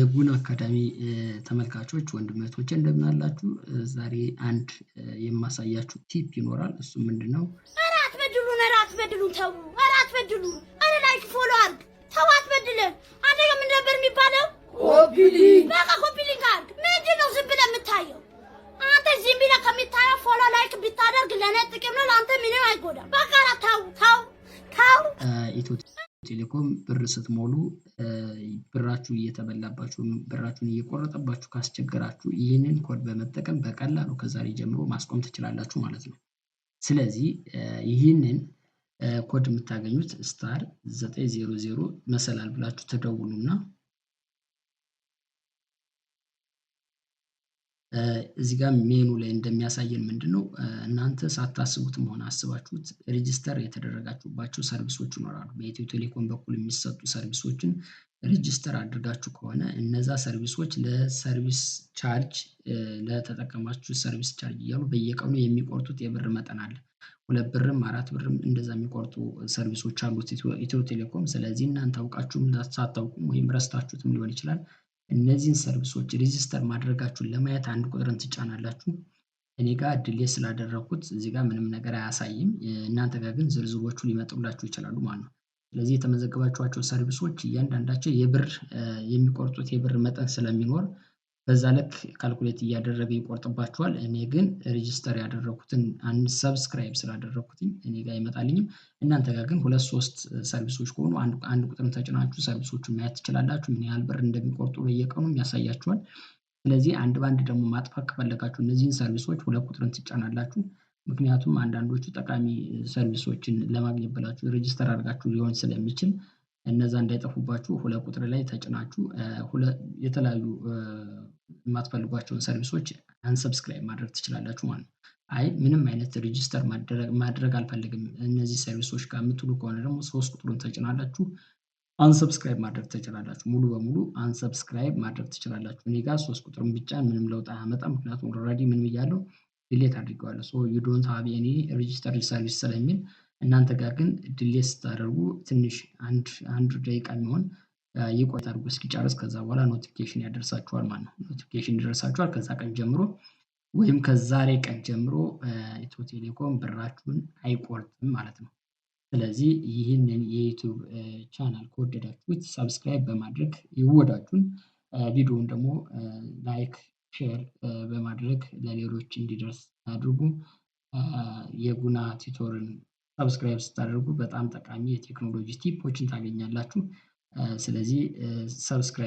የጉና አካዳሚ ተመልካቾች ወንድም እህቶቼ እንደምን አላችሁ? ዛሬ አንድ የማሳያችሁ ቲፕ ይኖራል። እሱ ምንድነው? ኧረ አትበድሉን፣ ኧረ አትበድሉን፣ ተው፣ ኧረ አትበድሉን፣ ኧረ ላይክ ፎሎ አድርግ፣ ተው አትበድለን። አንተ ምን ነበር የሚባለው? ኮፒ ሊንክ። በቃ ኮፒ ሊንክ አድርግ። ምንድነው ዝም ብለህ የምታየው? አንተ ዝም ብለህ ከምታየው ፎሎ ላይክ ብታደርግ ለኔ ጥቅም ነው፣ ለአንተ ምንም አይጎዳም። በቃ ተው ተው ተው። ኢትዮ ቴሌኮም ብር ስትሞሉ ብራችሁ እየተበላባችሁ ብራችሁን እየቆረጠባችሁ ካስቸገራችሁ ይህንን ኮድ በመጠቀም በቀላሉ ከዛሬ ጀምሮ ማስቆም ትችላላችሁ ማለት ነው። ስለዚህ ይህንን ኮድ የምታገኙት ስታር 900 መሰላል ብላችሁ ተደውሉና እዚህ ጋር ሜኑ ላይ እንደሚያሳየን ምንድነው እናንተ ሳታስቡት መሆን አስባችሁት ሬጂስተር የተደረጋችሁባቸው ሰርቪሶች ይኖራሉ። በኢትዮ ቴሌኮም በኩል የሚሰጡ ሰርቪሶችን ሬጂስተር አድርጋችሁ ከሆነ እነዛ ሰርቪሶች ለሰርቪስ ቻርጅ ለተጠቀማችሁ ሰርቪስ ቻርጅ እያሉ በየቀኑ የሚቆርጡት የብር መጠን አለ። 2 ብርም 4 ብርም እንደዛ የሚቆርጡ ሰርቪሶች አሉት ኢትዮ ቴሌኮም። ስለዚህ እናንተ አውቃችሁም ሳታውቁም ወይም ረስታችሁትም ሊሆን ይችላል እነዚህን ሰርቪሶች ሬጂስተር ማድረጋችሁን ለማየት አንድ ቁጥርን ትጫናላችሁ። እኔ ጋር ዲሌት ስላደረኩት እዚህ ጋር ምንም ነገር አያሳይም። እናንተ ጋር ግን ዝርዝሮቹ ሊመጡላችሁ ይችላሉ ማለት ነው። ስለዚህ የተመዘገባችኋቸው ሰርቪሶች እያንዳንዳቸው የብር የሚቆርጡት የብር መጠን ስለሚኖር በዛ ልክ ካልኩሌት እያደረገ ይቆርጥባችኋል። እኔ ግን ሬጂስተር ያደረኩትን ሰብስክራይብ ስላደረኩትኝ እኔ ጋር አይመጣልኝም። እናንተ ጋር ግን 2-3 ሰርቪሶች ከሆኑ አንድ ቁጥርን ተጭናችሁ ሰርቪሶቹን ማየት ትችላላችሁ። ምን ያህል ብር እንደሚቆርጡ በየቀኑም ያሳያችኋል። ስለዚህ አንድ ባንድ ደግሞ ማጥፋት ከፈለጋችሁ እነዚህን ሰርቪሶች 2 ቁጥርን ትጫናላችሁ። ምክንያቱም አንዳንዶቹ ጠቃሚ ሰርቪሶችን ለማግኘት ብላችሁ ሬጂስተር አድርጋችሁ ሊሆን ስለሚችል እነዛ እንዳይጠፉባችሁ 2 ቁጥር ላይ ተጭናችሁ የተለያዩ የማትፈልጓቸውን ሰርቪሶች አንሰብስክራይብ ማድረግ ትችላላችሁ ማለት ነው። አይ ምንም አይነት ሬጂስተር ማድረግ አልፈልግም እነዚህ ሰርቪሶች ጋር የምትሉ ከሆነ ደግሞ 3 ቁጥሩን ተጭናላችሁ አንሰብስክራይብ ማድረግ ትችላላችሁ። ሙሉ በሙሉ አንሰብስክራይብ ማድረግ ትችላላችሁ። እኔ ጋር 3 ቁጥሩን ብቻን ምንም ለውጥ አያመጣም። ምክንያቱም ኦልሬዲ ምን ብያለሁ ዲሌት አድርጌዋለሁ። ሶ ዩ ዶንት ሃቭ ኤኒ ሬጂስተርድ ሰርቪስ ስለሚል እናንተ ጋር ግን ዲሌት ስታደርጉ ትንሽ አንድ ደቂቃ የሚሆን ይቆያል አድርጎ እስኪጨርስ ከዛ በኋላ ኖቲፊኬሽን ያደርሳችኋል ማለት ነው። ኖቲፊኬሽን ይደርሳችኋል ከዛ ቀን ጀምሮ ወይም ከዛሬ ቀን ጀምሮ ኢትዮ ቴሌኮም ብራችሁን አይቆርጥም ማለት ነው። ስለዚህ ይህንን የዩቲዩብ ቻናል ከወደዳችሁት ሰብስክራይብ በማድረግ ይወዳጁን። ቪዲዮውን ደግሞ ላይክ ሼር በማድረግ ለሌሎች እንዲደርስ አድርጉ። የጉና ቲቶርን ሰብስክራይብ ስታደርጉ በጣም ጠቃሚ የቴክኖሎጂ ቲፖችን ታገኛላችሁ። ስለዚህ ሰብስክራይብ